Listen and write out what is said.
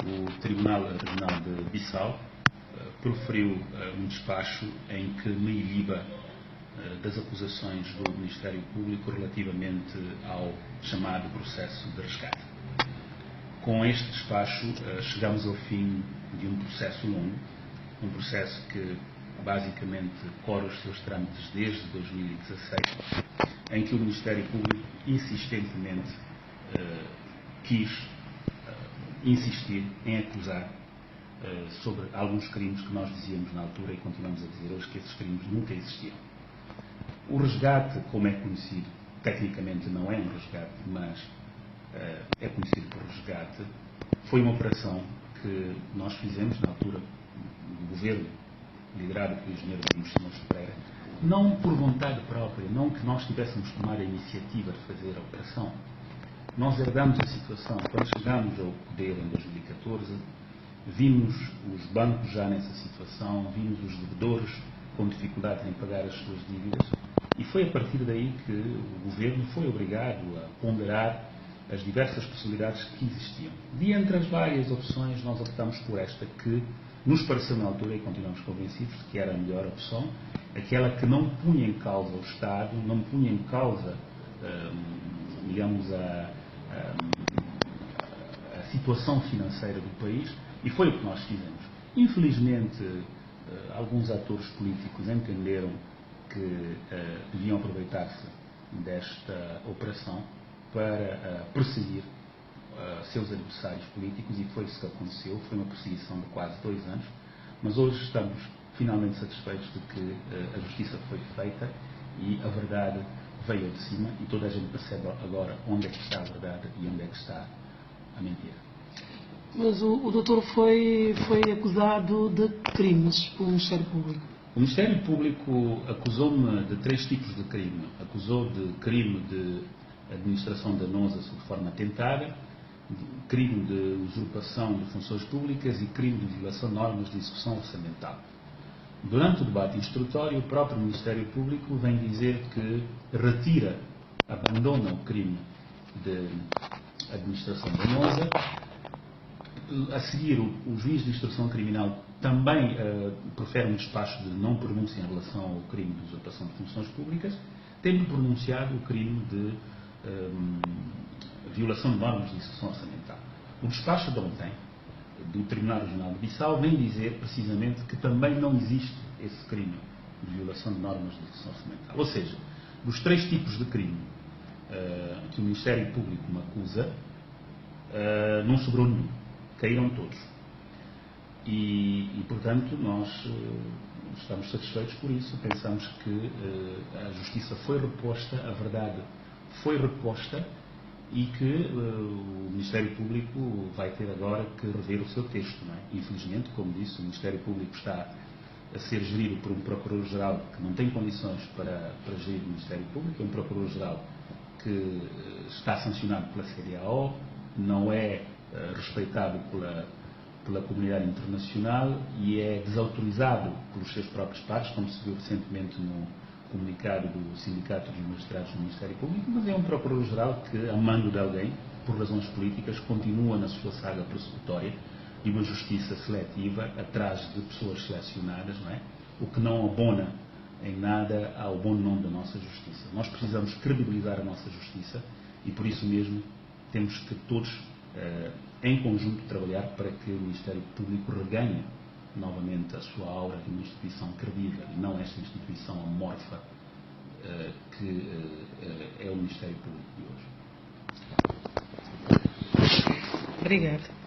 o Tribunal de Bissau proferiu um despacho em que me iliba das acusações do Ministério Público relativamente ao chamado processo de resgate. Com este despacho chegamos ao fim de um processo longo, um processo que basicamente corre os seus trâmites desde 2016, em que o Ministério Público insistentemente quis insistir em acusar sobre alguns crimes que nós dizíamos na altura e continuamos a dizer hoje que esses crimes nunca existiram. O resgate, como é conhecido, tecnicamente não é um resgate, mas é conhecido por resgate, foi uma operação que nós fizemos na altura do governo, liderado pelo engenheiro Simões Pereira, não por vontade própria, não que nós tivéssemos tomado a iniciativa de fazer a operação. Nós herdamos a situação. Quando chegámos ao poder em 2014, vimos os bancos já nessa situação, vimos os devedores com dificuldade em pagar as suas dívidas e foi a partir daí que o governo foi obrigado a ponderar as diversas possibilidades que existiam. De entre as várias opções, nós optamos por esta que nos pareceu na altura, e continuamos convencidos de que era a melhor opção, aquela que não punha em causa o Estado, não punha em causa, digamos, a situação financeira do país, e foi o que nós fizemos. Infelizmente, alguns atores políticos entenderam que deviam aproveitar-se desta operação para perseguir seus adversários políticos, e foi isso que aconteceu. Foi uma perseguição de quase 2 anos, mas hoje estamos finalmente satisfeitos de que a justiça foi feita e a verdade veio de cima e toda a gente percebe agora onde é que está a verdade e onde é que está a mentira. Mas o doutor foi acusado de crimes pelo Ministério Público. O Ministério Público acusou-me de 3 tipos de crime. Acusou de crime de administração danosa sob forma tentada, crime de usurpação de funções públicas e crime de violação de normas de execução orçamental. Durante o debate instrutório, o próprio Ministério Público vem dizer que retira, abandona o crime de administração danosa. A seguir, o juiz de instrução criminal também profere um despacho de não pronúncia em relação ao crime de usurpação de funções públicas, tendo pronunciado o crime de violação de normas de execução orçamental. O despacho de ontem do Tribunal Regional de Bissau vem dizer precisamente que também não existe esse crime de violação de normas de execução orçamental. Ou seja, dos 3 tipos de crime que o Ministério Público me acusa, não sobrou nenhum. Caíram todos. E portanto, nós estamos satisfeitos por isso. Pensamos que a justiça foi reposta, a verdade foi reposta e que o Ministério Público vai ter agora que rever o seu texto. Não é? Infelizmente, como disse, o Ministério Público está a ser gerido por um Procurador-Geral que não tem condições para gerir o Ministério Público, é um Procurador-Geral que está sancionado pela CDAO, não é respeitado pela comunidade internacional e é desautorizado pelos seus próprios pares, como se viu recentemente no comunicado do Sindicato dos Magistrados do Ministério Público, mas é um Procurador-Geral que, a mando de alguém, por razões políticas, continua na sua saga persecutória de uma justiça seletiva atrás de pessoas selecionadas, não é? O que não abona em nada ao bom nome da nossa justiça. Nós precisamos credibilizar a nossa justiça e, por isso mesmo, temos que todos, em conjunto, trabalhar para que o Ministério Público reganhe novamente a sua aura de uma instituição credível e não esta instituição amorfa que é o Ministério Público de hoje. Obrigada.